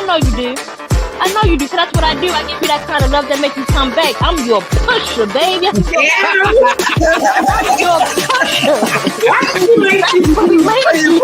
know you do. I know you do, because that's what I do. I give you that kind of love that makes you come back. I'm your pusher, baby. I'm your pusher. Why do you like you?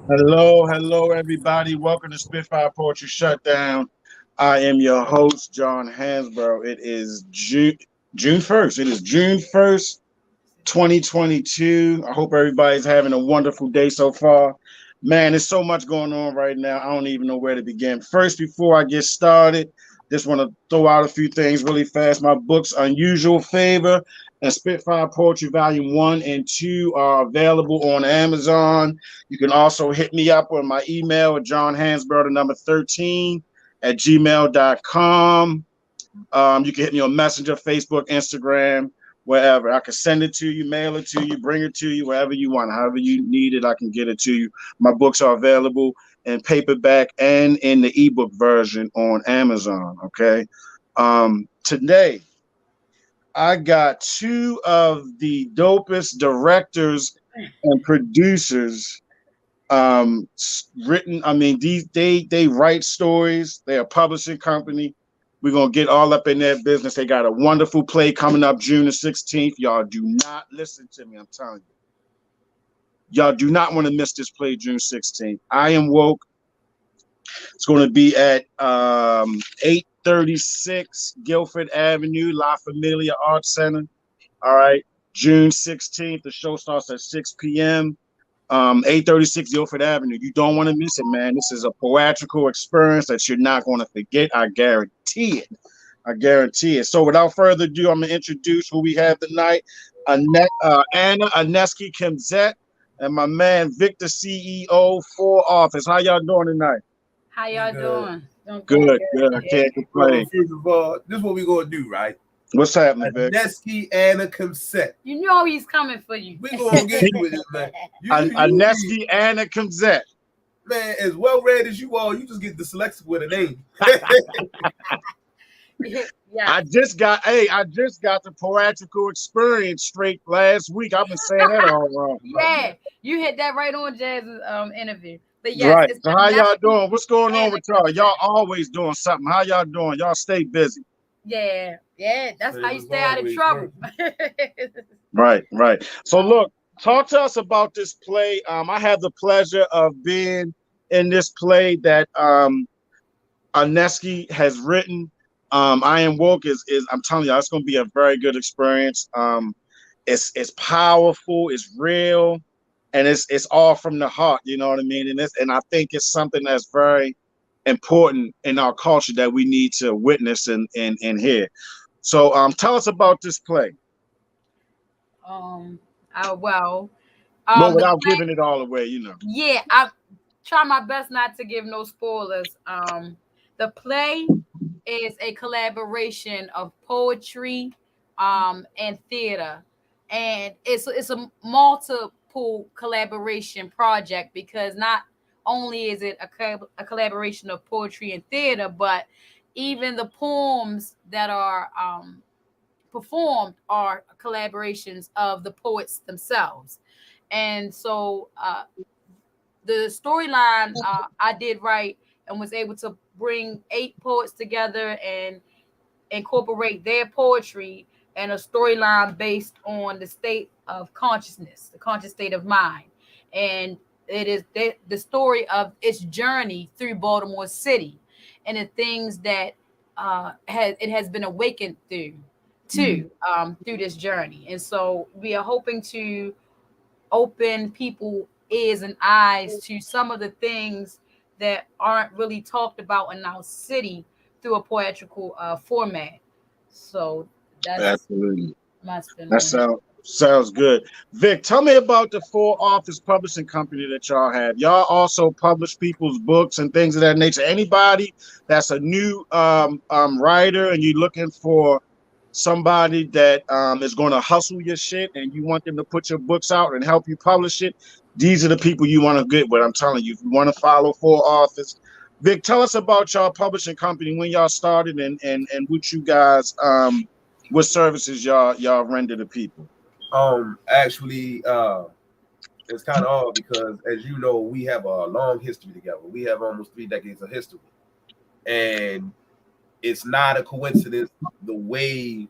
Hello, everybody. Welcome to Spitfire Poetry Shutdown. I am your host, John Hansboro. It is June 1st. It is June 1st, 2022. I hope everybody's having a wonderful day so far. Man, there's so much going on right now. I don't even know where to begin. First, before I get started, just want to throw out a few things really fast. My books, Unusual Favor and Spitfire Poetry Volume 1 and 2 are available on Amazon. You can also hit me up on my email at johnhansboro13@gmail.com. You can hit me on Messenger, Facebook, Instagram, wherever. I can send it to you, mail it to you, bring it to you, wherever you want. However you need it, I can get it to you. My books are available in paperback and in the ebook version on Amazon, okay? Today, I got two of the dopest directors and producers written. I mean, they write stories. They're a publishing company. We're gonna get all up in their business. They got a wonderful play coming up June the 16th. Y'all do not listen to me. I'm telling you. Y'all do not want to miss this play June 16th. I Am Woke. It's going to be at 836 Guilford Avenue, La Familia Arts Center. All right, June 16th. The show starts at 6 p.m. 836 Guilford Avenue. You don't want to miss it, man. This is a poetical experience that you're not going to forget. I guarantee it. I guarantee it. So without further ado, I'm going to introduce who we have tonight. Anna Aneski Kimzet and my man Victor, CEO for Office. How y'all doing tonight? How y'all doing? Good. I can't complain. First of all, this is what we're going to do, right? What's happening, Vic? Aneski Anna Kimzet. You know he's coming for you. We're going to get you with this, man. Aneski Anna Kimzet. Man, as well read as you are, you just get dyslexic with a name. Yeah. I just got the poetical experience straight last week. I've been saying that all wrong. Yeah, you hit that right on Jazz's interview. But yes, right. So how y'all doing? What's going on with y'all? Y'all always doing something. How y'all doing? Y'all stay busy. Yeah. That's how you stay out of trouble. Right. So look, talk to us about this play. I have the pleasure of being in this play that Aneski has written. I Am Woke is I'm telling you, it's going to be a very good experience. It's powerful, it's real, and it's all from the heart. You know what I mean? And I think it's something that's very important in our culture that we need to witness and hear. So tell us about this play. Without giving it all away, you know. Yeah, I try my best not to give no spoilers. The play is a collaboration of poetry and theater, and it's a multiple collaboration project, because not only is it a collaboration of poetry and theater, but even the poems that are performed are collaborations of the poets themselves. And so the storyline I did write and was able to bring 8 poets together and incorporate their poetry and a storyline based on the state of consciousness, the conscious state of mind. And it is the story of its journey through Baltimore City and the things that it has been awakened through this journey. And so we are hoping to open people's ears and eyes to some of the things that aren't really talked about in our city through a poetical format. So that's absolutely my spin. That sounds good. Vic, tell me about the Full Office publishing company that y'all have. Y'all also publish people's books and things of that nature. Anybody that's a new writer and you're looking for somebody that is going to hustle your shit and you want them to put your books out and help you publish it, these are the people you want to get with. I'm telling you, if you want to follow four authors. Vic, tell us about y'all publishing company, when y'all started, and what you guys what services y'all render to people. Actually, it's kind of odd because, as you know, we have a long history together. We have almost 3 decades of history, and it's not a coincidence the way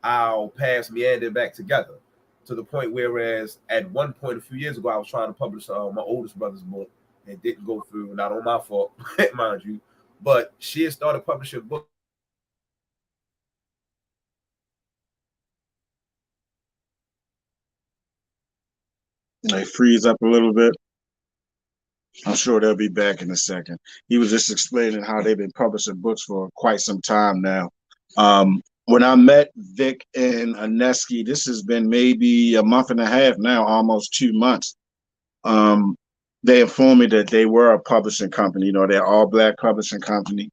our paths meandered back together, to the point whereas at one point a few years ago I was trying to publish my oldest brother's book and didn't go through, not on my fault, mind you, but she had started publishing books. They freeze up a little bit. I'm sure they'll be back in a second. He was just explaining how they've been publishing books for quite some time now. When I met Vic and Aneski, this has been maybe a month and a half now, almost 2 months. They informed me that they were a publishing company. You know, they're all black publishing company,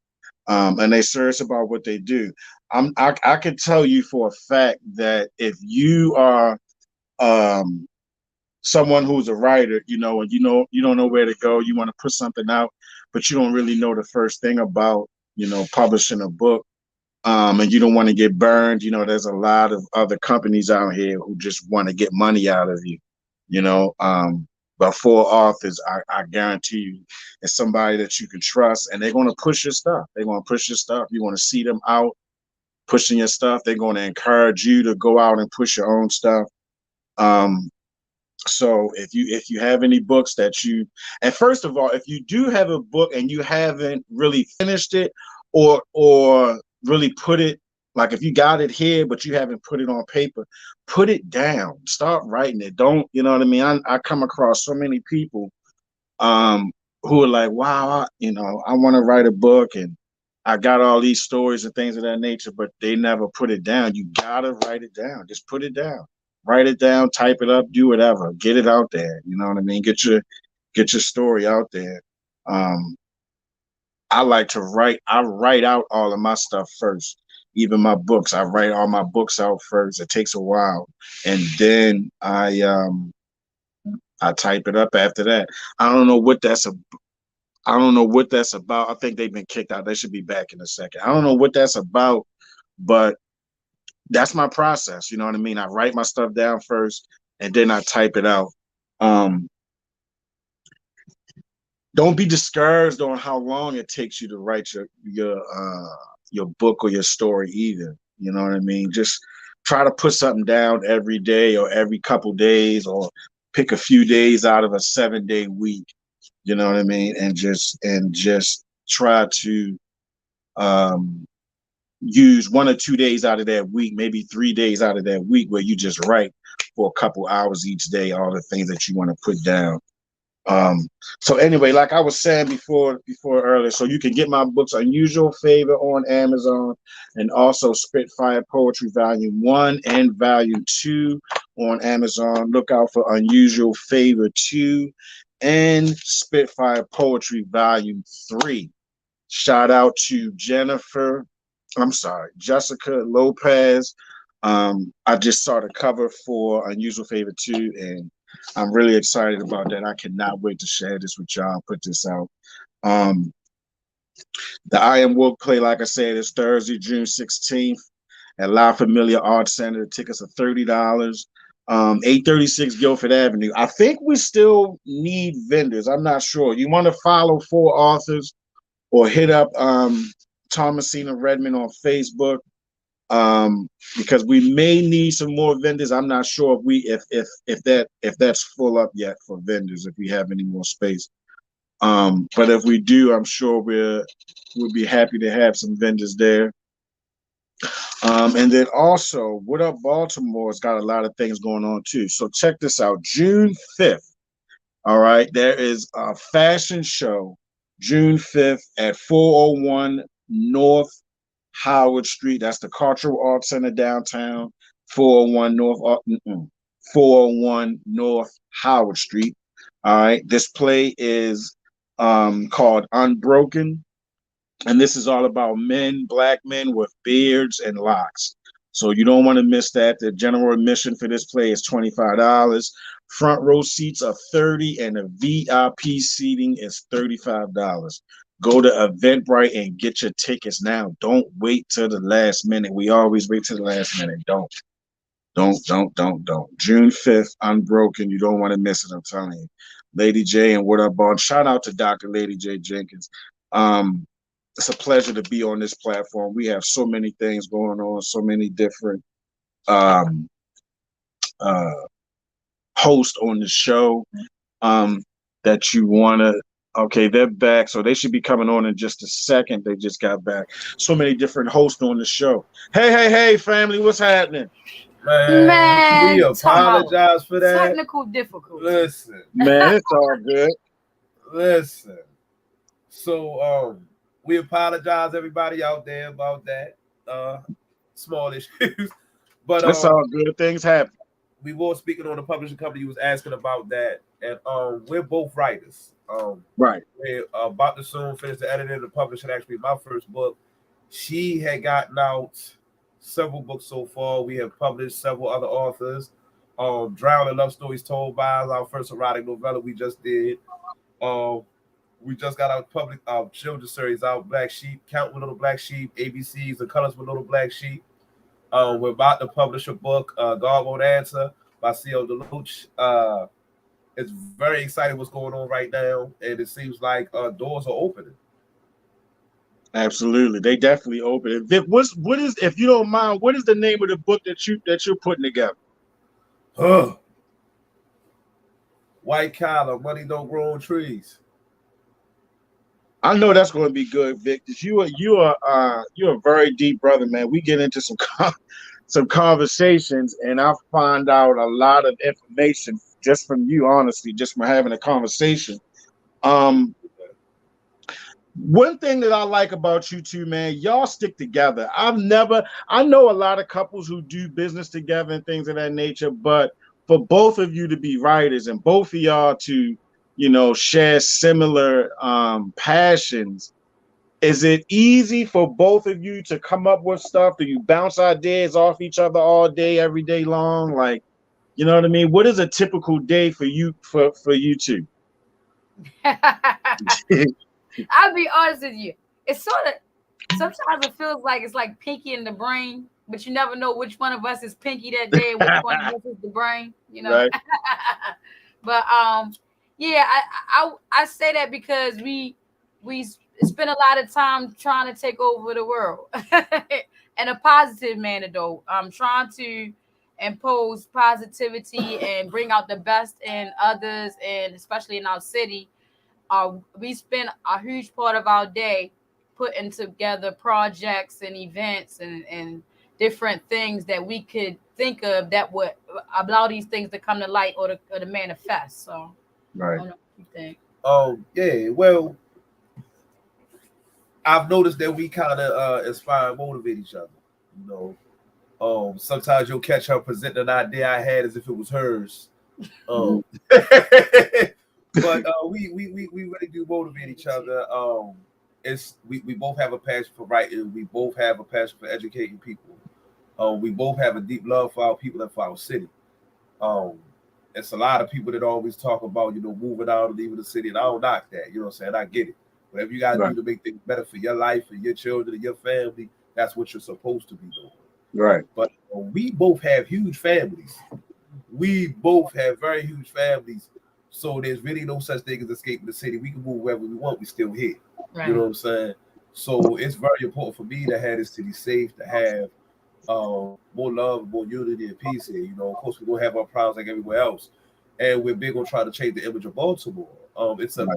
and they serious about what they do. I can tell you for a fact that if you are someone who's a writer, you know, and you don't know where to go, you want to put something out, but you don't really know the first thing about, you know, publishing a book, and you don't want to get burned. You know, there's a lot of other companies out here who just want to get money out of you, you know. But for authors, I guarantee you, it's somebody that you can trust, and they're going to push your stuff. They're going to push your stuff. You want to see them out pushing your stuff. They're going to encourage you to go out and push your own stuff. So if you have any books that you, and first of all, if you do have a book and you haven't really finished it or really put it, like if you got it here but you haven't put it on paper, put it down. Start writing it. Don't, you know what I mean? I come across so many people who are like, wow, you know, I want to write a book and I got all these stories and things of that nature, but they never put it down. You gotta write it down. Just put it down. Write it down, type it up, do whatever. Get it out there. You know what I mean? Get your story out there. I like to write. I write out all of my stuff first. Even my books, I write all my books out first. It takes a while, and then I type it up after that. I don't know what that's a. I don't know what that's about. I think they've been kicked out. They should be back in a second. I don't know what that's about, but that's my process. You know what I mean? I write my stuff down first and then I type it out. Don't be discouraged on how long it takes you to write your book or your story either. You know what I mean? Just try to put something down every day or every couple days, or pick a few days out of a 7-day week. You know what I mean? And just try to use 1 or 2 days out of that week, maybe 3 days out of that week, where you just write for a couple hours each day, all the things that you want to put down. So anyway, like I was saying before earlier, so you can get my books Unusual Favor on Amazon, and also Spitfire Poetry Volume 1 and Volume 2 on Amazon. Look out for Unusual Favor 2 and Spitfire Poetry Volume 3. Shout out to Jessica Lopez. I just saw the cover for Unusual Favor 2, and I'm really excited about that. I cannot wait to share this with y'all, put this out. The I Am Woke play, like I said, is Thursday, June 16th at La Familia Arts Center. The tickets are $30. 836 Guilford Avenue. I think we still need vendors. I'm not sure. You want to follow 4 authors or hit up Thomasina Redmond on Facebook, because we may need some more vendors. I'm not sure if that's full up yet for vendors, if we have any more space. But if we do, I'm sure we'll be happy to have some vendors there. And then also, What Up Baltimore's got a lot of things going on too. So check this out. June 5th. All right, there is a fashion show June 5th at 401 North Howard Street. That's the Cultural Arts Center downtown. 401 North Howard Street. All right, this play is called Unbroken, and this is all about men, black men with beards and locks. So you don't want to miss that. The general admission for this play is $25. Front row seats are $30, and the VIP seating is $35. Go to Eventbrite and get your tickets now. Don't wait till the last minute. We always wait till the last minute. Don't. June 5th, Unbroken. You don't want to miss it, I'm telling you. Lady J and What Up Bond. Shout out to Dr. Lady J Jenkins. It's a pleasure to be on this platform. We have so many things going on, so many different hosts on the show that you want to. Okay, they're back, so they should be coming on in just a second. They just got back. So many different hosts on the show. Hey, family, what's happening? Man, we apologize for that. Technical difficulty. Listen, man, it's all good. Listen. So, we apologize, everybody out there, about that small issues. But that's all good. Things happen. We were speaking on the publishing company. You was asking about that, and we're both writers. Right. We're about to soon finish the editing and the publishing. Actually, my first book. She had gotten out several books so far. We have published several other authors. Drown and Love Stories Told by our first erotic novella we just did. We just got our children's series out, Black Sheep, Count with Little Black Sheep, ABCs, The Colors with Little Black Sheep. We're about to publish a book, God Won't Answer, by C.O. Deluche. It's very exciting what's going on right now, and it seems like doors are opening. Absolutely, they definitely open. Vic, what is, if you don't mind, what is the name of the book that you're putting together? White Collar, Money Don't Grow on Trees. I know that's going to be good, Vic. Because you're a very deep brother, man. We get into some conversations, and I find out a lot of information just from you, honestly, just from having a conversation. One thing that I like about you two, man, y'all stick together. I know a lot of couples who do business together and things of that nature, but for both of you to be writers and both of y'all to, share similar passions, is it easy for both of you to come up with stuff? Do you bounce ideas off each other all day, every day long? Like, you know what I mean? What is a typical day for you you two? I'll be honest with you. It's sort of, sometimes it feels like it's like Pinky in the brain, but you never know which one of us is Pinky that day and which one of us is the brain, Right. But yeah, I say that because we spend a lot of time trying to take over the world in a positive manner, though. Trying to impose positivity and bring out the best in others, and especially in our city. We spend a huge part of our day putting together projects and events and different things that we could think of that would allow these things to come to light or to manifest. So, right. I don't know what you think. Oh, yeah. Well, I've noticed that we kind of inspire and motivate each other. Sometimes you'll catch her presenting an idea I had as if it was hers. But we really do motivate each other. We both have a passion for writing. We both have a passion for educating people. We both have a deep love for our people and for our city. It's a lot of people that always talk about, moving out and leaving the city, and I don't knock that. You know what I'm saying? I get it. Whatever you got to do to make things better for your life and your children and your family, that's what you're supposed to be doing. Right. But we both have huge families. We both have very huge families. So there's really no such thing as escaping the city. We can move wherever we want. We still here. Right. You know what I'm saying? So it's very important for me to have this city safe, to have more love, more unity and peace here. Of course, we're going to have our problems like everywhere else. And we're big on trying to change the image of Baltimore. It's a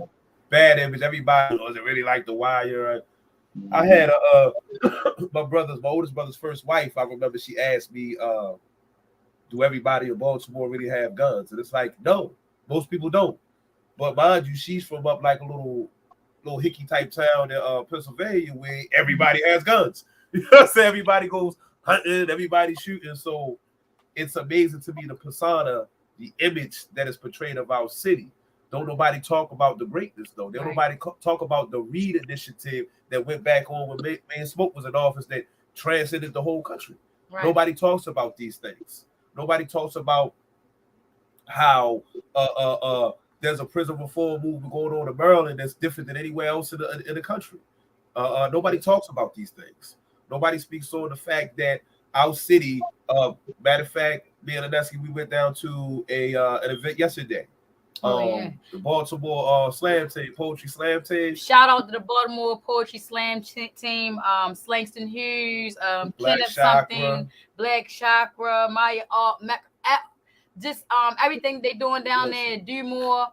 bad image. Everybody doesn't really like The Wire. I had my oldest brother's first wife. I remember she asked me, do everybody in Baltimore really have guns? And it's like, no. Most people don't, but mind you, she's from up like a little hickey type town in Pennsylvania where everybody has guns. You know what I'm saying? Everybody goes hunting, everybody shooting. So it's amazing to me the persona, the image that is portrayed of our city. Don't nobody talk about the greatness though. Don't nobody talk about the Reed initiative that went back on when Mayor Smoke was in office that transcended the whole country. Right. Nobody talks about these things. Nobody talks about how there's a prison reform movement going on in Maryland that's different than anywhere else in the country. Nobody talks about these things. Nobody speaks on the fact that our city, matter of fact, me and Aneski, we went down to an event yesterday. The Baltimore slam team, poetry slam team. Shout out to the Baltimore Poetry Slam team, Slangston Hughes, Kenneth something, Black Chakra, Maya just everything they doing down there, do more.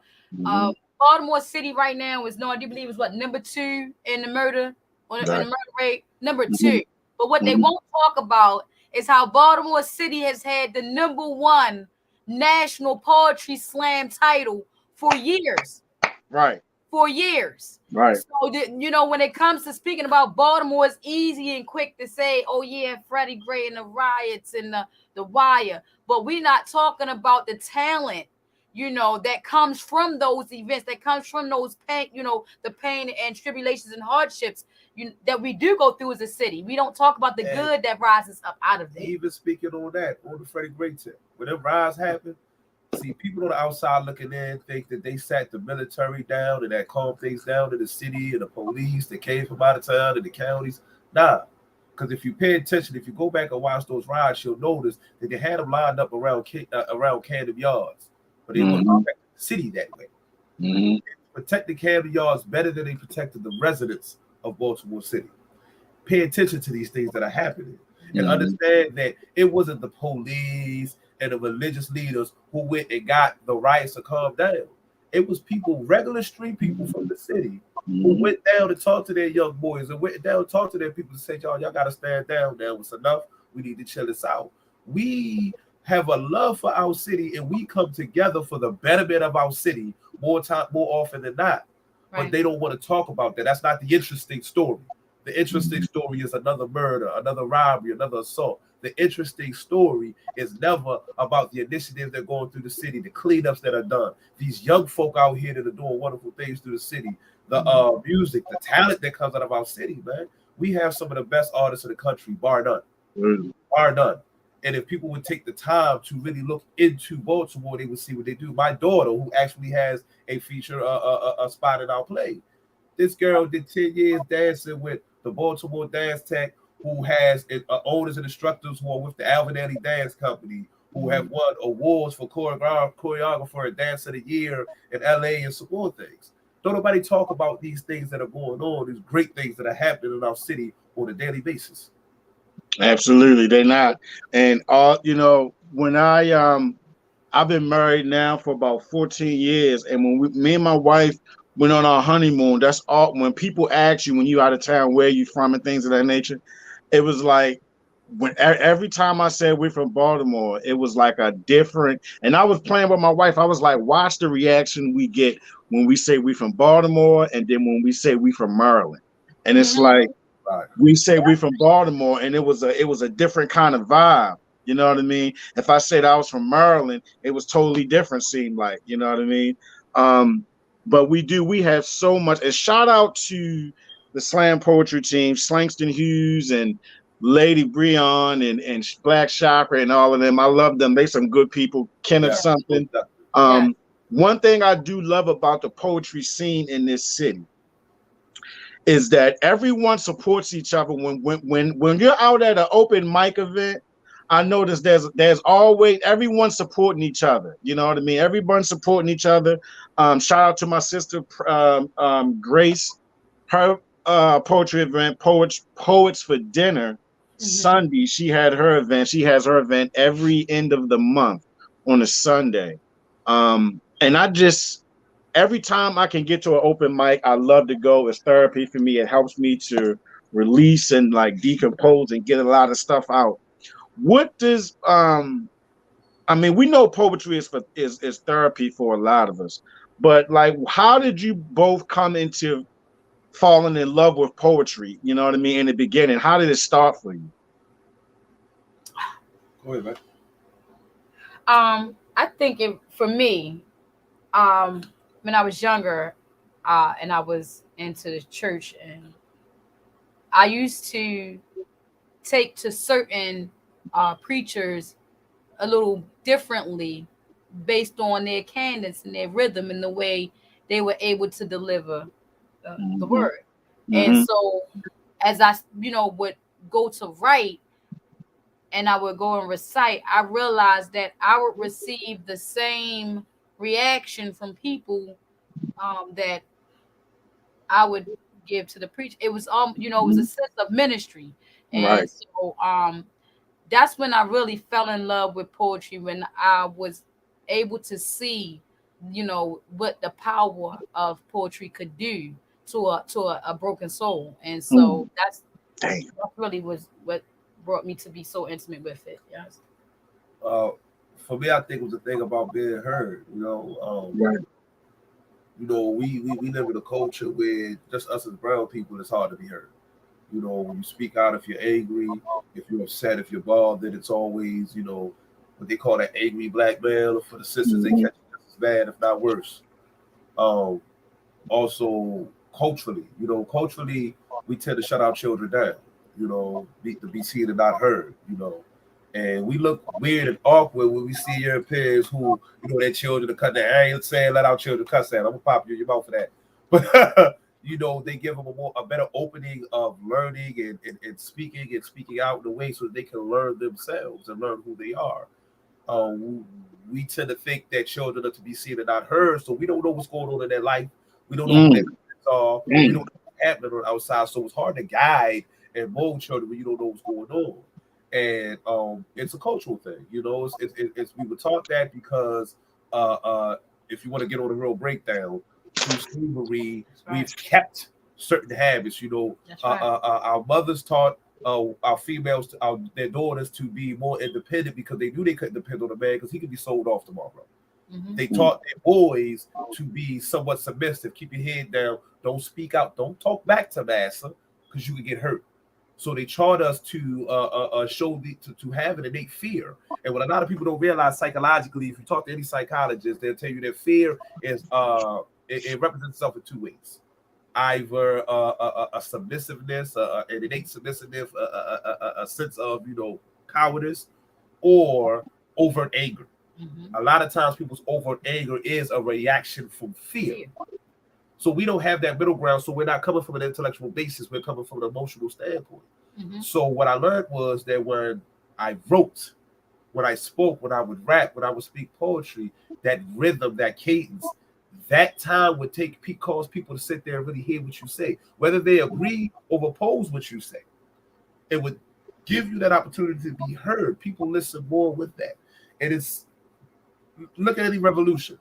Baltimore City right now is I do believe is number 2 in the murder in the murder rate, number 2. But what they won't talk about is how Baltimore City has had the number 1 national poetry slam title for years. Right. For years. Right. So when it comes to speaking about Baltimore, it's easy and quick to say, oh yeah, Freddie Gray and the riots and the wire. But we're not talking about the talent, that comes from those events, that comes from those pain, the pain and tribulations and hardships that we do go through as a city. We don't talk about the good that rises up out of there. Even speaking on that, on the Freddie Gray tip, when them riots happen, see, people on the outside looking in think that they sat the military down and that calmed things down in the city and the police that came from out of town and the counties. Nah, because if you pay attention, if you go back and watch those riots, you'll notice that they had them lined up around Camden Yards, but they wouldn't protect the city that way. They protected Camden Yards better than they protected the residents of Baltimore City. Pay attention to these things that are happening and understand that it wasn't the police and the religious leaders who went and got the riots to calm down. It was people, regular street people from the city, who went down to talk to their young boys and went down to talk to their people to say, y'all got to stand down now. It's enough. We need to chill this out. We have a love for our city and we come together for the betterment of our city more often than not. Right. But they don't want to talk about that. That's not the interesting story. The interesting story is another murder, another robbery, another assault. The interesting story is never about the initiatives that are going through the city, the cleanups that are done. These young folk out here that are doing wonderful things through the city, the music, the talent that comes out of our city, man. We have some of the best artists in the country, bar none. Bar none. And if people would take the time to really look into Baltimore, they would see what they do. My daughter, who actually has a feature, a spot in our play, this girl did 10 years dancing with the Baltimore Dance Tech, who has owners and instructors who are with the Alvin Ailey Dance Company, who have won awards for choreographer and dance of the year in LA and some more things. Don't nobody talk about these things that are going on, these great things that are happening in our city on a daily basis. Absolutely, they're not. And when I've been married now for about 14 years, and when me and my wife went on our honeymoon, that's all. When people ask you when you out of town where you from and things of that nature, it was like every time I said we're from Baltimore, it was like a different. And I was playing with my wife. I was like, watch the reaction we get when we say we from Baltimore, and then when we say we from Maryland, and it's like. We say we from Baltimore, and it was a different kind of vibe. You know what I mean? If I said I was from Maryland, it was totally different. Seemed like, you know what I mean? But we have so much. And shout out to the slam poetry team, Slangston Hughes and Lady Breon and Black Chakra and all of them. I love them. They some good people. Kenneth something. One thing I do love about the poetry scene in this city is that everyone supports each other. When you're out at an open mic event, I notice there's always everyone supporting each other. You know what I mean? Everyone supporting each other. Shout out to my sister Grace, her poetry event, Poets for Dinner, Sunday. She had her event. She has her event every end of the month on a Sunday. And every time I can get to an open mic, I love to go. It's therapy for me. It helps me to release and like decompose and get a lot of stuff out. What does we know poetry is therapy for a lot of us, but like, how did you both come into falling in love with poetry? You know what I mean? In the beginning, how did it start for you? Go ahead, man. I think for me, when I was younger, and I was into the church, and I used to take to certain preachers a little differently based on their cadence and their rhythm and the way they were able to deliver the word. And so as I, would go to write and I would go and recite, I realized that I would receive the same reaction from people that I would give to the preacher. It was it was a sense of ministry. And so that's when I really fell in love with poetry, when I was able to see, what the power of poetry could do to a broken soul. And so that really was what brought me to be so intimate with it. Yes. For me, I think it was the thing about being heard. We live in a culture where just us as brown people, it's hard to be heard. When you speak out, if you're angry, if you're upset, if you're bothered, it's always, what they call that angry black man. For the sisters, they catch it just as bad, if not worse. Also, culturally, we tend to shut our children down, to be seen and not heard, And we look weird and awkward when we see your peers who, their children are cutting their. I ain't saying let our children cuss that. I'm gonna pop you in your mouth for that. But they give them a better opening of learning and speaking out in a way so that they can learn themselves and learn who they are. We tend to think that children are to be seen and not heard, so we don't know what's going on in their life. We don't know who their parents are. We don't know what's happening on the outside, so it's hard to guide and mold children when you don't know what's going on. And it's a cultural thing, it's we were taught that because if you want to get on a real breakdown, through slavery, we've kept certain habits. Our mothers taught our females, their daughters, to be more independent because they knew they couldn't depend on a man because he could be sold off tomorrow. They taught their boys to be somewhat submissive, keep your head down, don't speak out, don't talk back to massa because you could get hurt. So they taught us to show to have an innate fear. And what a lot of people don't realize psychologically, if you talk to any psychologist, they'll tell you that fear is it represents itself in two ways: either a submissiveness, an innate submissiveness, a sense of cowardice, or overt anger. A lot of times, people's overt anger is a reaction from fear. So we don't have that middle ground. So we're not coming from an intellectual basis. We're coming from an emotional standpoint. So what I learned was that when I wrote, when I spoke, when I would rap, when I would speak poetry, that rhythm, that cadence, that time would cause people to sit there and really hear what you say, whether they agree or oppose what you say. It would give you that opportunity to be heard. People listen more with that. And it's, look at any revolution.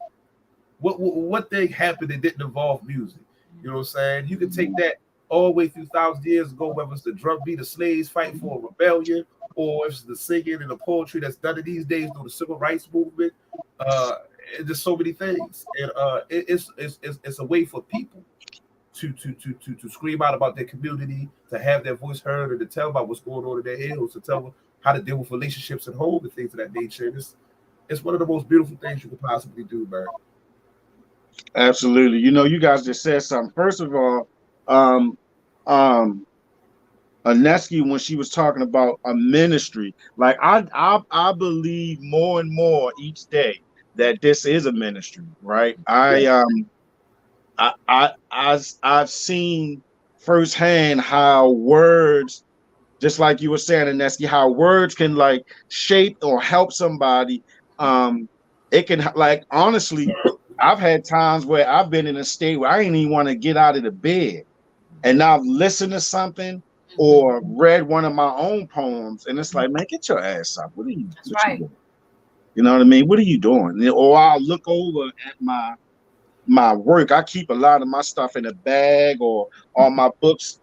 What thing happened that didn't involve music? You know what I'm saying? You can take that all the way through thousands of years ago, whether it's the drum beat, the slaves fighting for a rebellion, or it's the singing and the poetry that's done in these days through the civil rights movement. There's so many things, and it's a way for people to scream out about their community, to have their voice heard, and to tell about what's going on in their hills, to tell them how to deal with relationships at home and things of that nature. And it's one of the most beautiful things you could possibly do, man. Absolutely. You guys just said something. First of all, Aneski, when she was talking about a ministry, like I believe more and more each day that this is a ministry, right? I've seen firsthand how words, just like you were saying, Aneski, how words can like shape or help somebody. It can, like, honestly, I've had times where I've been in a state where I didn't even want to get out of the bed, and now I've listened to something or read one of my own poems, and it's like, man, get your ass up. What are you doing? You know what I mean? What are you doing? Or I'll look over at my work. I keep a lot of my stuff in a bag or all my books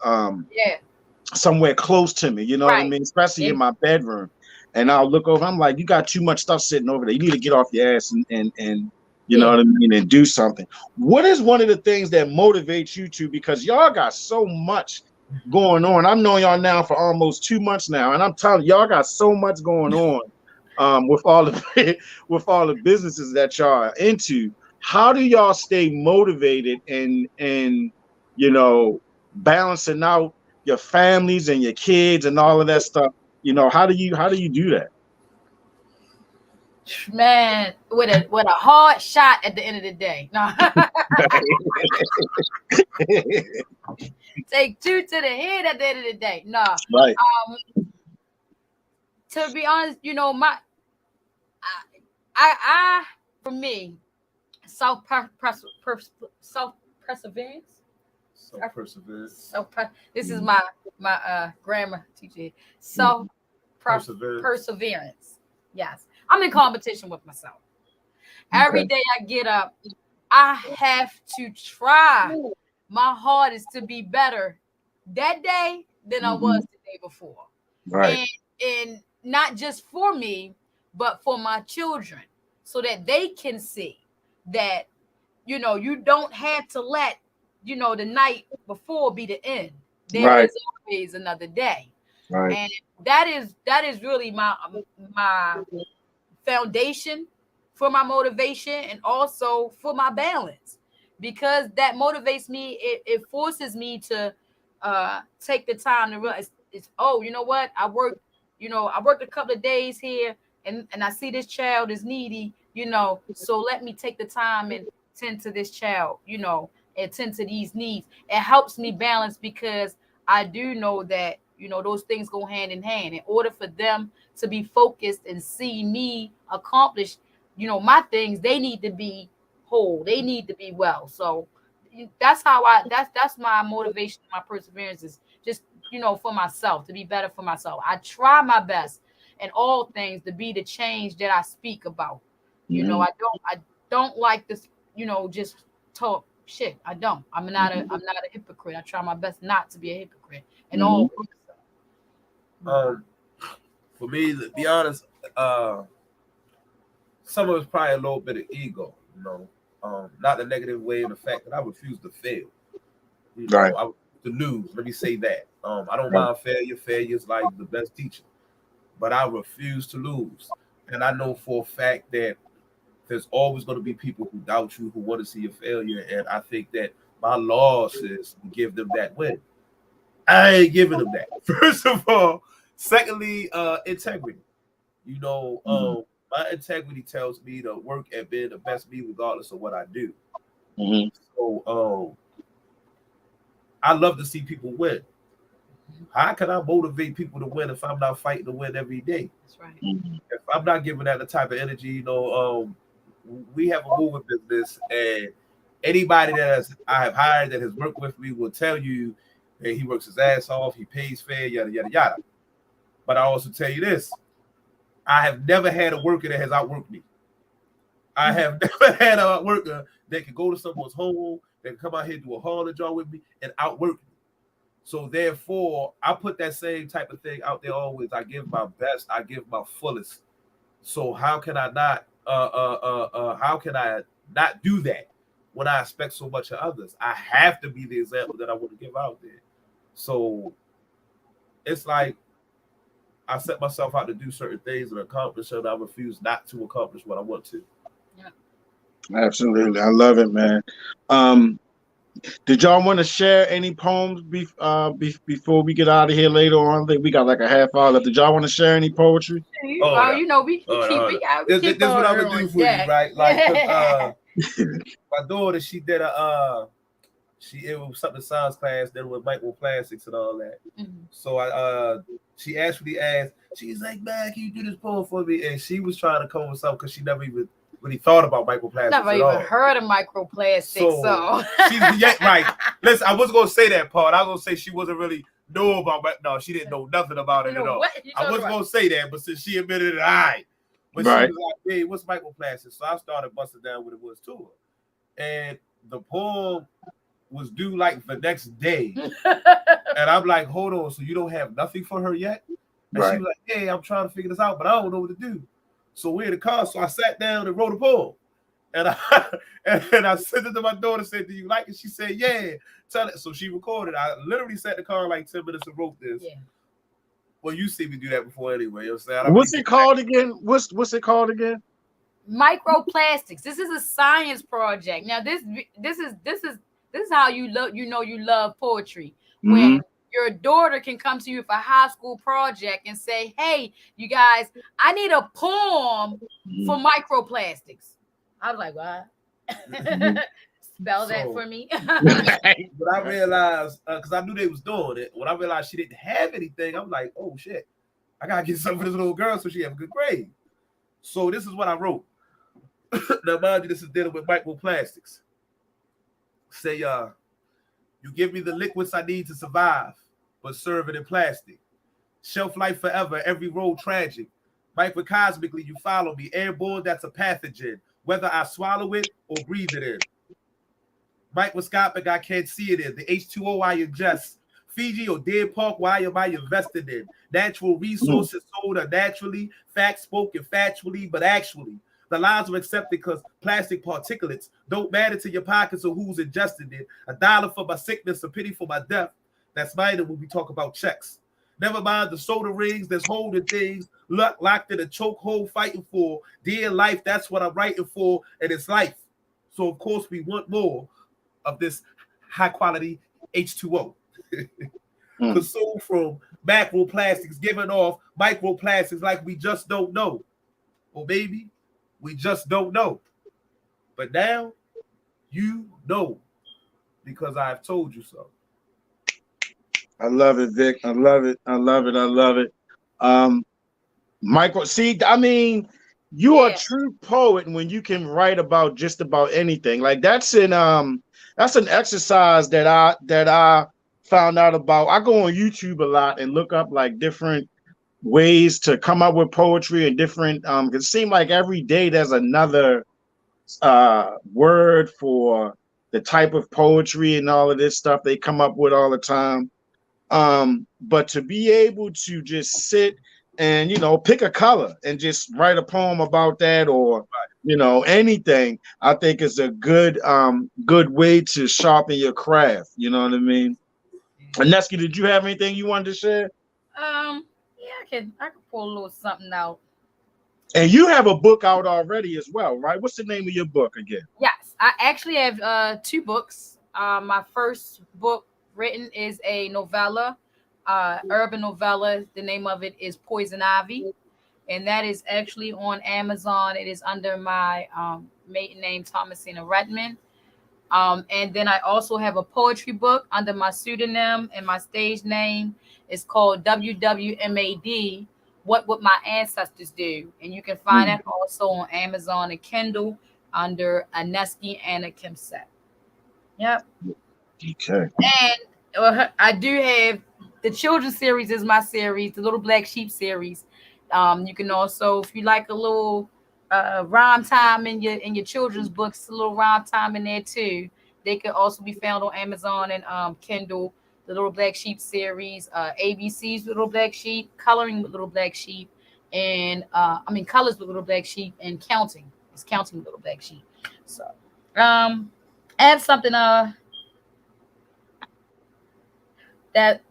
somewhere close to me. You know what I mean? Especially in my bedroom. And I'll look over. I'm like, you got too much stuff sitting over there. You need to get off your ass and you know what I mean, and do something. What is one of the things that motivates you to? Because y'all got so much going on. I've known y'all now for almost 2 months now, and I'm telling y'all got so much going on with all the businesses that y'all are into. How do y'all stay motivated and balancing out your families and your kids and all of that stuff You know, how do you do that? Man, with a hard shot at the end of the day. No. Take 2 to the head at the end of the day. No. Right. To be honest, you know, I for me, self perseverance. This is my grammar teacher. Self perseverance. Yes, I'm in competition with myself. Every day I get up, I have to try my hardest to be better that day than I was the day before. Right. And not just for me, but for my children, so that they can see that, you know, you don't have to let, you know, the night before be the end. There is always another day. Right. And that is really my foundation for my motivation and also for my balance, because that motivates me. It forces me to take the time to realize you know what, I worked a couple of days here and I see this child is needy, you know, so let me take the time and tend to this child, you know, and tend to these needs. It helps me balance, because I do know that, you know, those things go hand in hand. In order for them to be focused and see me accomplish, you know, my things, they need to be whole. They need to be well. So that's how that's my motivation, my perseverance is just, you know, for myself, to be better for myself. I try my best in all things to be the change that I speak about. You know, I don't like this, you know, just talk shit. I don't. I'm not a hypocrite. I try my best not to be a hypocrite in all. For me, to be honest, some of it's probably a little bit of ego, you know, not the negative way, in the fact that I refuse to fail. You know, to lose. Let me say that. I don't mind failure. Failure is like the best teacher, but I refuse to lose. And I know for a fact that there's always going to be people who doubt you, who want to see your failure. And I think that my loss is to give them that win. I ain't giving them that. First of all. Secondly, integrity. You know, my integrity tells me to work at being the best me regardless of what I do. So I love to see people win. How can I motivate people to win if I'm not fighting to win every day? That's right. If I'm not giving that the type of energy, you know, we have a moving business, and anybody that I have hired that has worked with me will tell you that he works his ass off, he pays fair, yada yada yada. But I also tell you this: I have never had a worker that has outworked me. I have never had a worker that can go to someone's home, that can come out here and do a hauling job with me and outwork me. So therefore, I put that same type of thing out there always. I give my best. I give my fullest. So how can I not? How can I not do that when I expect so much of others? I have to be the example that I want to give out there. So it's like I set myself out to do certain things and accomplish, and I refuse not to accomplish what I want to. Yeah. Absolutely. I love it, man. Did y'all want to share any poems before we get out of here later on? I think we got like a half hour left. Did y'all want to share any poetry? You know, we keep this is what I'm gonna do for you, right? Like, my daughter, she did it was something science class, then with microplastics and all that. So she actually asked, she's like, man, can you do this poem for me? And she was trying to come up with something because she never even really thought about microplastics. Never even heard of microplastics. So she's right. Listen, I wasn't gonna say that part. I was gonna say she wasn't really know about it. No, she didn't know nothing about it at all. I wasn't gonna say that, but since she admitted it, all right. But she was like, hey, what's microplastics? So I started busting down what it was to her. And the poem was due like the next day. And I'm like, hold on, so you don't have nothing for her yet? And she was like, hey, I'm trying to figure this out, but I don't know what to do. So we're in the car, so I sat down and wrote a poem. And I sent it to my daughter, said, do you like it? She said, yeah. Tell it. So she recorded. I literally sat in the car like 10 minutes and wrote this. Yeah. Well, you see me do that before anyway. You know what I'm saying? What's it called again? What's it called again? Microplastics. This is a science project. Now, this is how you love poetry. When your daughter can come to you for a high school project and say, hey, you guys, I need a poem for microplastics. I was like, what? Spell that So- for me. But I realized, because I knew they was doing it, when I realized she didn't have anything, I'm like, oh shit, I gotta get something for this little girl so she have a good grade. So this is what I wrote. Now, mind you, this is dealing with microplastics. Say, you give me the liquids I need to survive, but serve it in plastic. Shelf life forever, every road tragic. Microcosmically, you follow me. Airborne, that's a pathogen, whether I swallow it or breathe it in. Microscopic, I can't see it in. The H2O I ingest. Fiji or Deer Park, why am I invested in? Natural resources sold unnaturally, facts spoken factually, but actually, the lies are accepted because plastic particulates don't matter to your pockets or who's ingesting it. $1 for my sickness, a penny for my death. That's minor when we talk about checks. Never mind the soda rings that's holding things, locked in a chokehold, fighting for dear life. That's what I'm writing for, and it's life. So, of course, we want more of this high quality H2O. Consumed from macroplastics, giving off microplastics like we just don't know. Or maybe we just don't know. But now you know because I've told you so. I love it, Vic. I love it. I love it. I love it. Michael, see, I mean, you are a true poet when you can write about just about anything. Like that's an exercise that I found out about. I go on YouTube a lot and look up like different ways to come up with poetry and different it seems like every day there's another word for the type of poetry and all of this stuff they come up with all the time. But to be able to just sit and pick a color and just write a poem about that, or anything, I think is a good way to sharpen your craft. You know what I mean? Aneski, did you have anything you wanted to share? Yeah, I can pull a little something out. And you have a book out already as well, right? What's the name of your book again? Yes, I actually have 2 books. My first book written is a novella, urban novella. The name of it is Poison Ivy, and that is actually on Amazon. It is under my maiden name, Thomasina Redmond. And then I also have a poetry book under my pseudonym, and my stage name is called WWMAD, What Would My Ancestors Do? And you can find that also on Amazon and Kindle under Aneski Anna Kimset. Yep. Okay. And I do have the children's series is my series, the Little Black Sheep series. You can also, if you like a little rhyme time in your children's books, a little rhyme time in there too. They could also be found on Amazon and Kindle. The Little Black Sheep series, ABC's Little Black Sheep, Coloring with Little Black Sheep, and Colors with Little Black Sheep, and Counting. It's Counting with Little Black Sheep. So, I have something that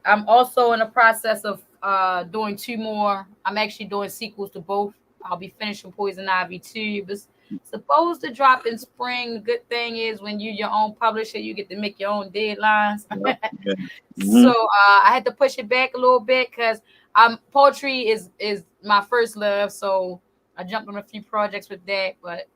I'm also in the process of doing 2 more. I'm actually doing sequels to both. I'll be finishing Poison Ivy 2. It was supposed to drop in spring. The good thing is when you're your own publisher, you get to make your own deadlines. So I had to push it back a little bit because poetry is my first love. So I jumped on a few projects with that, but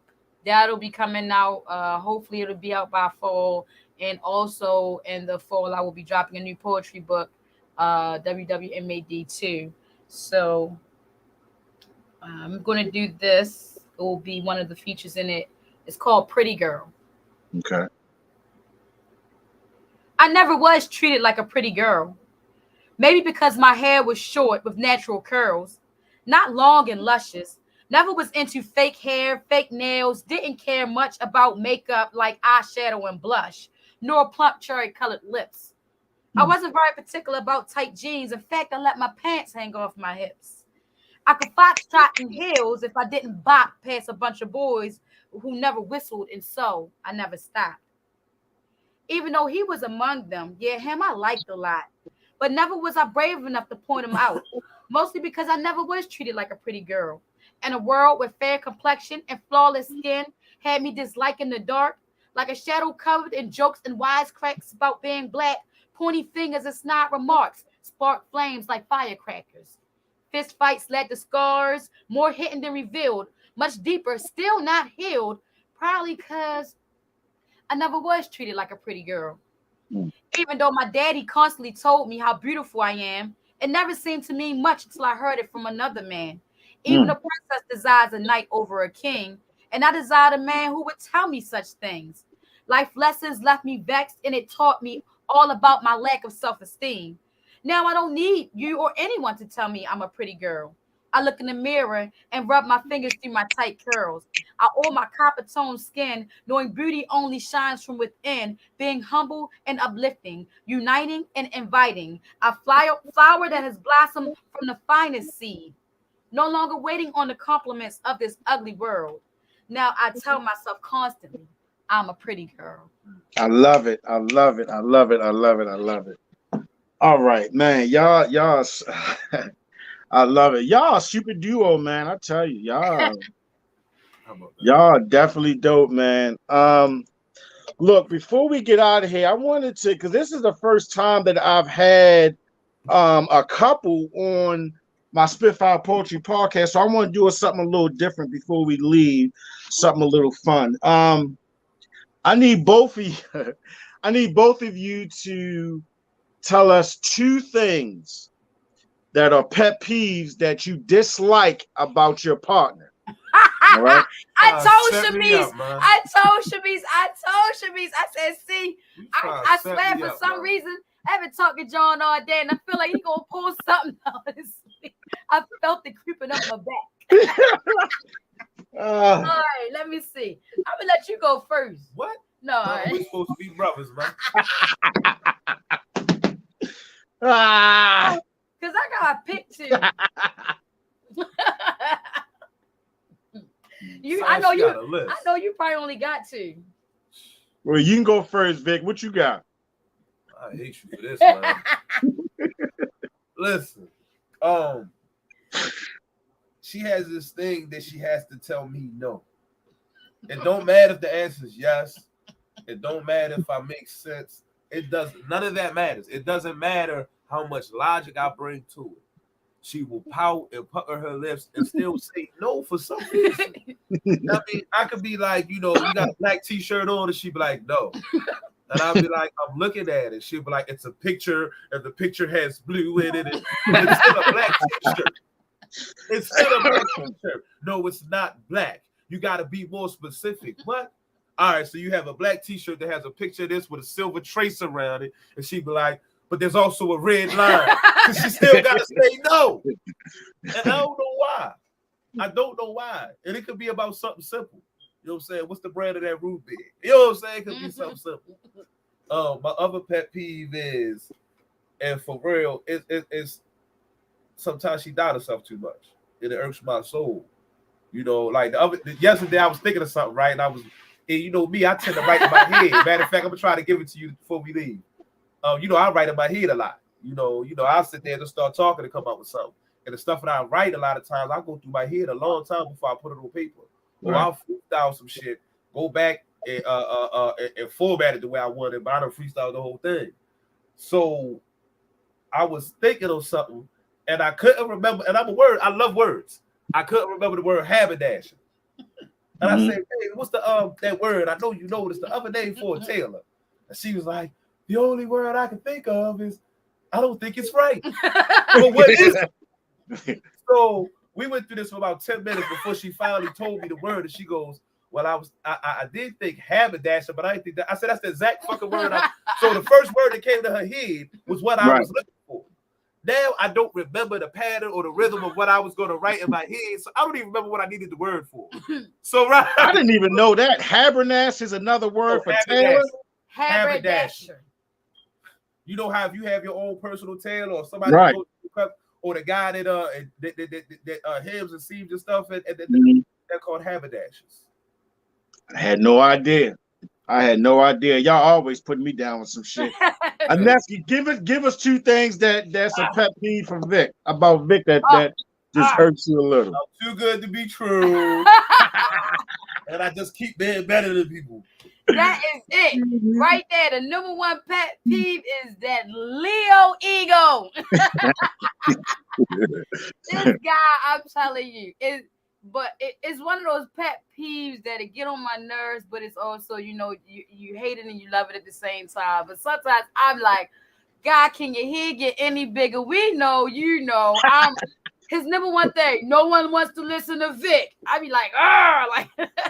that'll be coming out. Hopefully it'll be out by fall. And also in the fall, I will be dropping a new poetry book, WWMAD 2. So I'm going to do this. It will be one of the features in it. It's called Pretty Girl. Okay. I never was treated like a pretty girl. Maybe because my hair was short with natural curls, not long and luscious. Never was into fake hair, fake nails, didn't care much about makeup like eyeshadow and blush, nor plump cherry-colored lips. I wasn't very particular about tight jeans. In fact, I let my pants hang off my hips. I could foxtrot in heels if I didn't bop past a bunch of boys who never whistled, and so I never stopped. Even though he was among them, yeah, him I liked a lot. But never was I brave enough to point him out, mostly because I never was treated like a pretty girl. And a world with fair complexion and flawless skin had me disliking the dark, like a shadow covered in jokes and wisecracks about being black, Pointy fingers and snide remarks spark flames like firecrackers. Fist fights led to scars, more hidden than revealed, much deeper, still not healed, probably because I never was treated like a pretty girl. Even though my daddy constantly told me how beautiful I am, it never seemed to mean much until I heard it from another man. Even a princess desires a knight over a king, and I desired a man who would tell me such things. Life lessons left me vexed, and it taught me all about my lack of self-esteem. Now I don't need you or anyone to tell me I'm a pretty girl. I look in the mirror and rub my fingers through my tight curls. I oil my copper-toned skin, knowing beauty only shines from within, being humble and uplifting, uniting and inviting. A flower that has blossomed from the finest seed, no longer waiting on the compliments of this ugly world. Now I tell myself constantly, I'm a pretty girl. I love it. I love it. I love it. I love it. I love it. All right, man. Y'all, I love it. Y'all super duo, man. I tell you, y'all definitely dope, man. Look, before we get out of here, I wanted to, because this is the first time that I've had a couple on my Spitfire Poetry podcast. So I want to do something a little different before we leave, something a little fun. I need both of you. I need both of you to tell us 2 things that are pet peeves that you dislike about your partner. All right. I told Shamise. I said, see, I swear for some reason, I've been talking to John all day, and I feel like he's gonna pull something out of his sleeve. I felt it creeping up my back. All right, let me see. I'm gonna let you go first. What? No, all right. We're supposed to be brothers, man. Because I got a picture. I know you probably only got 2. Well, you can go first, Vic. What you got? I hate you for this, man. Listen, she has this thing that she has to tell me no. It don't matter if the answer is yes. It don't matter if I make sense. It doesn't. None of that matters. It doesn't matter how much logic I bring to it. She will pout and pucker her lips and still say no for some reason. I mean, I could be like, you got a black t-shirt on, and she'd be like, no. And I'll be like, I'm looking at it. She'll be like, it's a picture, and the picture has blue in it. And it's still a black t-shirt. It's still a black t-shirt. No, it's not black. You got to be more specific. What? All right, so you have a black t-shirt that has a picture of this with a silver trace around it. And she'd be like, but there's also a red line. So she still got to say no. And I don't know why. I don't know why. And it could be about something simple. You know what I'm saying? What's the brand of that root beer? You know what I'm saying? It could be something simple. My other pet peeve is, and for real, it's sometimes she doubt herself too much. It irks my soul. Like yesterday I was thinking of something, right? And me, I tend to write in my head. Matter of fact, I'm gonna try to give it to you before we leave. I write in my head a lot. I'll sit there and just start talking and come up with something. And the stuff that I write a lot of times, I go through my head a long time before I put it on paper. Or I'll freestyle some shit, go back and format it the way I want it, but I don't freestyle the whole thing. So I was thinking of something, and I couldn't remember. And I love words. I couldn't remember the word haberdasher. And I said, hey, what's the that word? I know you know it's the other name for a tailor. And she was like, the only word I can think of is, I don't think it's right. But what is it? So we went through this for about 10 minutes before she finally told me the word. And she goes, well, I did think haberdasher, but I didn't think that. I said, that's the exact fucking word. So the first word that came to her head was what I was looking for. Now I don't remember the pattern or the rhythm of what I was going to write in my head. So I don't even remember what I needed the word for. So I didn't even know that. Habernash is another word for tailor. Haberdasher. You know how if you have your own personal tailor or somebody or the guy that hems and seams and stuff, and they're called haberdashers. I had no idea. Y'all always putting me down with some shit. Aneski, give us 2 things that's a pet peeve from Vic about Vic that just hurts you a little. I'm too good to be true. And I just keep being better than people. That is it. Right there. The number one pet peeve is that Leo ego. This guy, I'm telling you, it's one of those pet peeves that it get on my nerves, but it's also, you hate it and you love it at the same time. But sometimes I'm like, God, can your head get any bigger? We know, I'm his number one thing. No one wants to listen to Vic. I be like,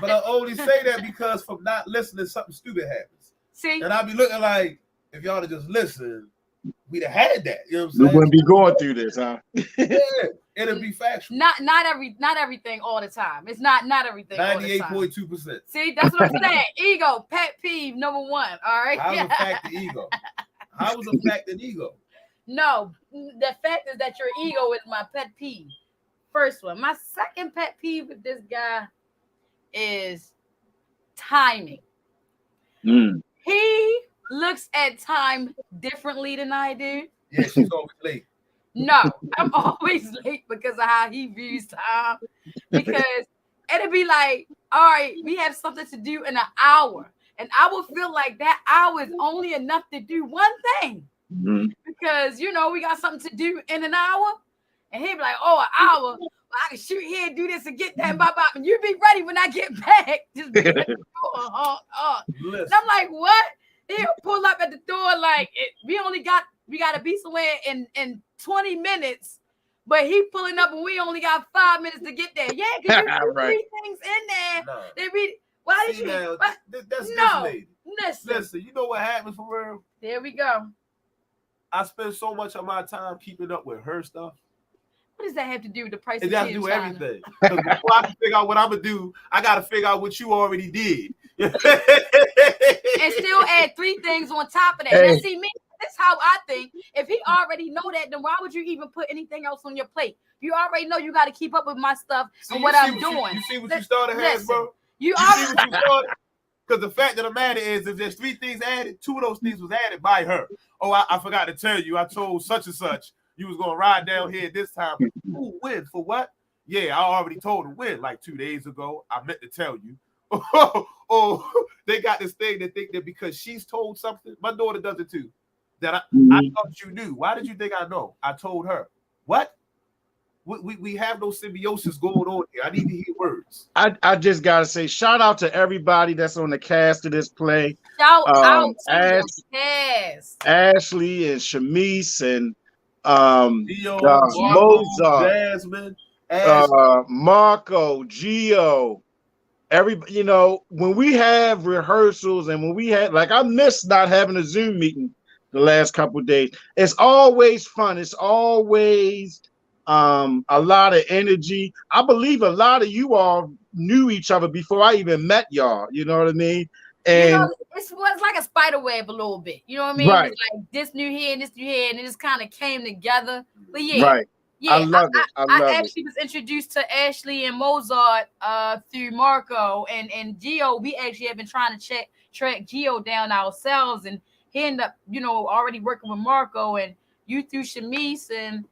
But I only say that because from not listening, something stupid happens. See, and I be looking like, if y'all to just listen, we'd have had that. You know what I'm We saying? wouldn't be going through this, huh? Yeah, it'll be factual. Not everything all the time. It's not everything. 98.2%. See, that's what I'm saying. Ego, pet peeve, number one. All right. How's the fact the ego? How was the fact an ego? No, the fact is that your ego is my pet peeve. First one. My second pet peeve with this guy is timing. He looks at time differently than I do. Yeah, she's always late. No, I'm always late because of how he views time. Because it'll be like, all right, we have something to do in an hour. And I will feel like that hour is only enough to do one thing. Because, we got something to do in an hour. And he'll be like, oh, an hour. Well, I can shoot here and do this and get that and blah, blah. And you be ready when I get back. Just be ready to go, And I'm like, what? He'll pull up at the door like, we got to be somewhere in 20 minutes. But he pulling up and we only got 5 minutes to get there. Yeah, because you do 3 things in there. No. They read. Why did See, you? now, that's No, lady. listen. You know what happens for real? There we go. I spend so much of my time keeping up with her stuff. What does that have to do with the price? It of has to do everything. Because before I can figure out what I'm gonna do, I gotta figure out what you already did. And still add 3 things on top of that. Now, see me. That's how I think. If he already know that, then why would you even put anything else on your plate? You already know you got to keep up with my stuff and what I'm doing. You see what you started, Hansboro? You already started. Because the fact of the matter is, if there's 3 things added, 2 of those things was added by her. Oh, I forgot to tell you. I told such and such you was gonna ride down here this time. Ooh, when? For what? Yeah, I already told him when, like 2 days ago. I meant to tell you. Oh, they got this thing that think that because she's told something, my daughter does it too. That I thought you knew. Why did you think I know? I told her. What? We have no symbiosis going on here. I need to hear words. I just gotta say, shout out to everybody that's on the cast of this play. Shout out to the cast. Ashley and Shamice and Mozart, Jasmine, Marco, Gio. Everybody, when we have rehearsals and when we had, like, I miss not having a Zoom meeting the last couple of days. It's always fun. It's always a lot of energy. I believe a lot of you all knew each other before I even met y'all. You know what I mean? And it's like a spider web a little bit. You know what I mean? Right. It's like this new here and this new here, and it just kind of came together. But yeah, right. Yeah, I love it. I actually was introduced to Ashley and Mozart through Marco and Gio. We actually have been trying to track Gio down ourselves, and he ended up, already working with Marco, and you through Shamice and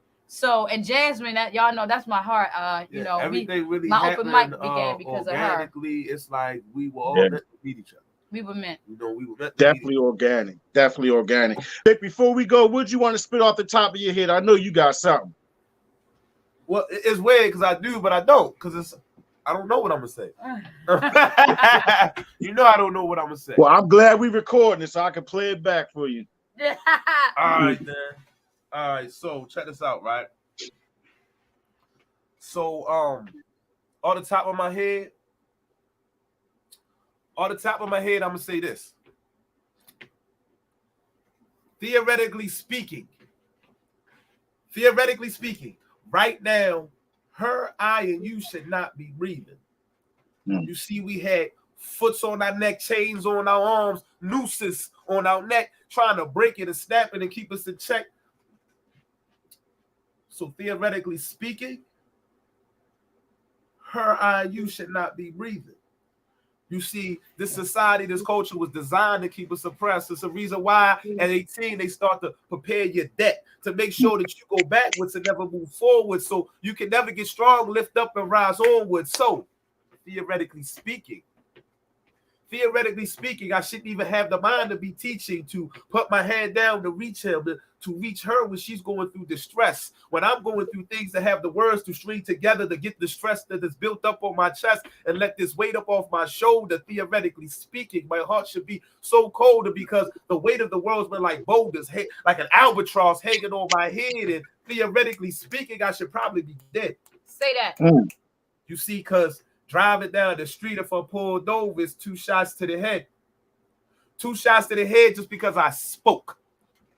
Jasmine. That y'all know that's my heart. Everything really my happened, open mic began because of her. Organically, it's like we were all meant to meet each other. We were meant. We were meant to definitely organic. Definitely organic. Vic, before we go, what do you want to spit off the top of your head? I know you got something. Well, it's weird because I do, but I don't, because I don't know what I'm gonna say. I don't know what I'm gonna say. Well, I'm glad we recording it so I can play it back for you. All right, then. All right, so check this out, right? So, on the top of my head, I'm gonna say this. Theoretically speaking, right now, her, I, and you should not be breathing. You see, we had foots on our neck, chains on our arms, nooses on our neck, trying to break it and snap it and keep us in check. So theoretically speaking, her, I, and you should not be breathing. You see, this society, this culture was designed to keep us suppressed. It's a reason why at 18 they start to prepare your deck to make sure that you go backwards and never move forward, so you can never get strong, lift up, and rise onward. So, theoretically speaking, Theoretically speaking, I shouldn't even have the mind to be teaching, to put my hand down to reach him, to reach her when she's going through distress. When I'm going through things to have the words to string together to get the stress that is built up on my chest and let this weight up off my shoulder. Theoretically speaking, my heart should be so cold because the weight of the world's been like boulders, like an albatross hanging on my head. And theoretically speaking, I should probably be dead. Say that. You see, because driving down the street, if I pulled over, it's 2 shots to the head. 2 shots to the head just because I spoke.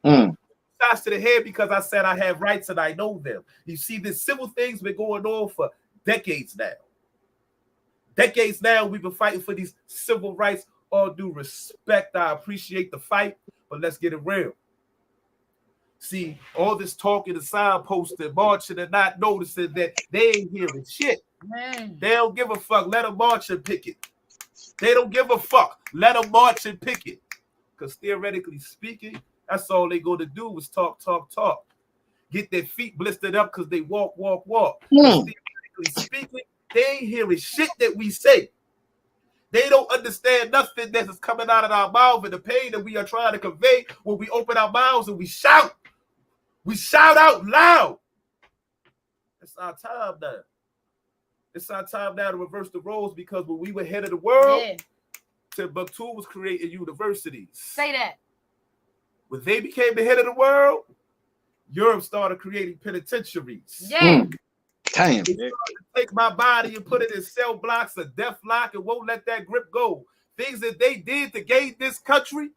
Shots to the head because I said I have rights and I know them. You see, this civil thing's been going on for decades now. Decades now, we've been fighting for these civil rights. All due respect, I appreciate the fight, but let's get it real. See, all this talking and signposting, marching and not noticing that they ain't hearing shit. Man. They don't give a fuck. Let them march and pick it. They don't give a fuck. Let them march and pick it. Because theoretically speaking, that's all they go to do is talk. Get their feet blistered up because they walk. Theoretically speaking, they ain't hearing shit that we say. They don't understand nothing that is coming out of our mouth and the pain that we are trying to convey when we open our mouths and we shout. We shout out loud. It's our time now. It's our time now to reverse the roles because when we were head of the world, Timbuktu was creating universities. Say that. When they became the head of the world, Europe started creating penitentiaries. Damn. They started to take my body and put it in cell blocks, a death lock, and won't let that grip go. Things that they did to gain this country,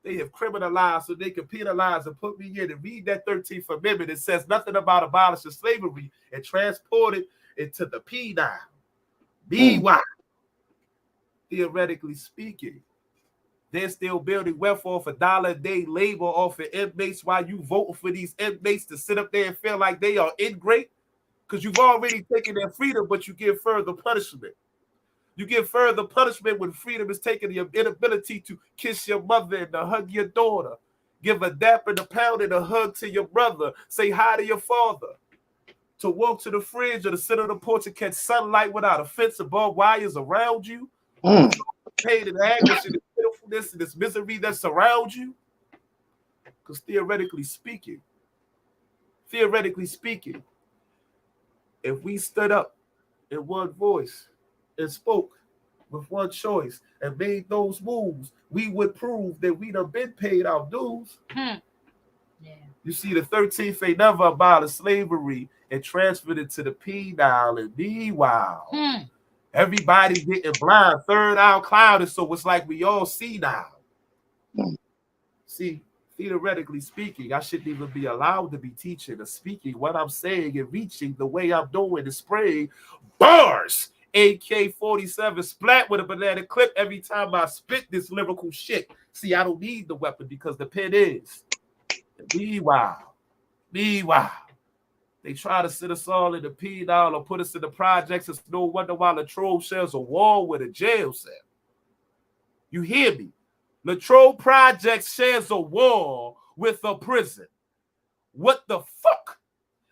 they have criminalized so they can penalize and put me in and read that 13th Amendment. It says nothing about abolishing slavery and transport it into the penal. Meanwhile, theoretically speaking, they're still building wealth off $1 a day labor off of inmates while you voting for these inmates to sit up there and feel like they are ingrate because you've already taken their freedom, but you give further punishment. You give further punishment when freedom is taking your inability to kiss your mother and to hug your daughter, give a dap and a pound and a hug to your brother, say hi to your father, to walk to the fridge or to sit on the porch and catch sunlight without a fence and barbed wires around you. Pain and anguish and the pitifulness and this misery that surrounds you. Because theoretically speaking, if we stood up in one voice and spoke with one choice and made those moves, we would prove that we'd have been paid our dues. You see, the 13th ain't never abolished slavery and transferred it to the penal. And meanwhile, everybody getting blind, third eye clouded, so it's like we all see now. See, theoretically speaking, I shouldn't even be allowed to be teaching or speaking what I'm saying and reaching the way I'm doing and spraying bars. AK-47 splat with a banana clip every time I spit this lyrical shit. See, I don't need the weapon because the pen is. Meanwhile, they try to sit us all in the penal or put us in the projects. It's no wonder why Latrobe shares a wall with a jail cell. You hear me? Latrobe Projects shares a wall with a prison. What the fuck?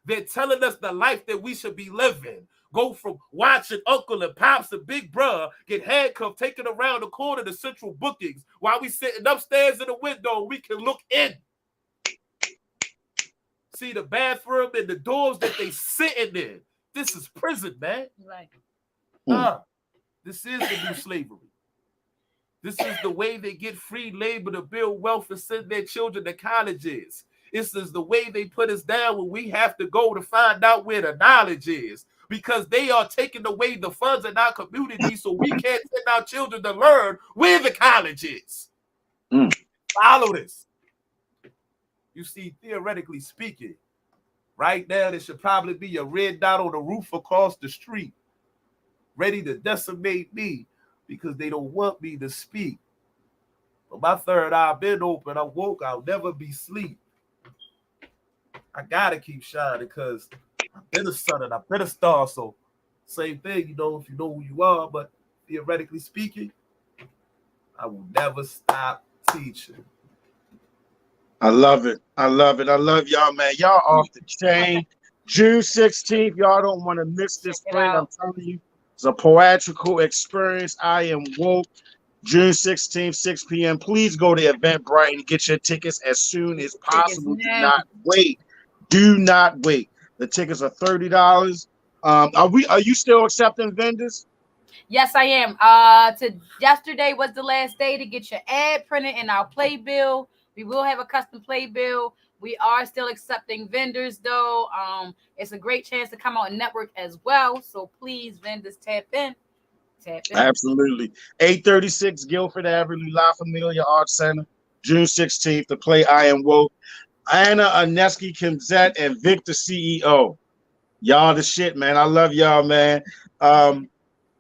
They're telling us the life that we should be living. Go from watching Uncle and Pops and Big Bruh get handcuffed, taken around the corner to central bookings while we sitting upstairs in the window. We can look in. See the bathroom and the doors that they sitting in. This is prison, man. Right. This is the new slavery. This is the way they get free labor to build wealth and send their children to colleges. This is the way they put us down when we have to go to find out where the knowledge is. Because they are taking away the funds in our community so we can't send our children to learn where the college is. Follow this. You see, theoretically speaking, right now there should probably be a red dot on the roof across the street ready to decimate me because they don't want me to speak. But my third eye been open. I'm woke. I'll never be asleep. I gotta keep shining because I've been a sun and I've been a star. So same thing, you know, if you know who you are. But theoretically speaking, I will never stop teaching. I love it. I love y'all, man. Y'all off the chain. June 16th. Y'all don't want to miss this spring. I'm telling you. It's a poetical experience. I am woke. June 16th, 6 p.m. Please go to Eventbrite and get your tickets as soon as possible. Do not wait. Do not wait. The tickets are $30. Are you still accepting vendors? Yes, I am. Yesterday was the last day to get your ad printed in our playbill. We will have a custom playbill. We are still accepting vendors, though. It's a great chance to come out and network as well. So please, vendors, tap in. Absolutely. 836 Guilford Avenue, La Familia Arts Center, June 16th to play I Am Woke. Anna Aneski Kimzet and Victor CEO. Y'all the shit, man. I love y'all, man.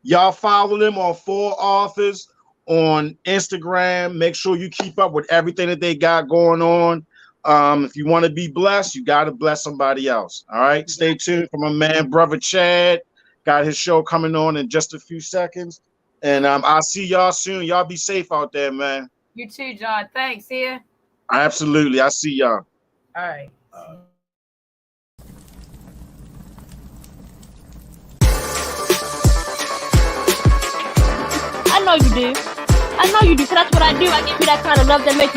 Y'all follow them on 4 Authors on Instagram. Make sure you keep up with everything that they got going on. If you want to be blessed, you got to bless somebody else. All right. Stay tuned for my man, brother Chad. Got his show coming on in just a few seconds. And I'll see y'all soon. Y'all be safe out there, man. You too, John. Thanks. Here. Absolutely. I see y'all. All right. I know you do. I know you do. So that's what I do. I give you that kind of love that makes you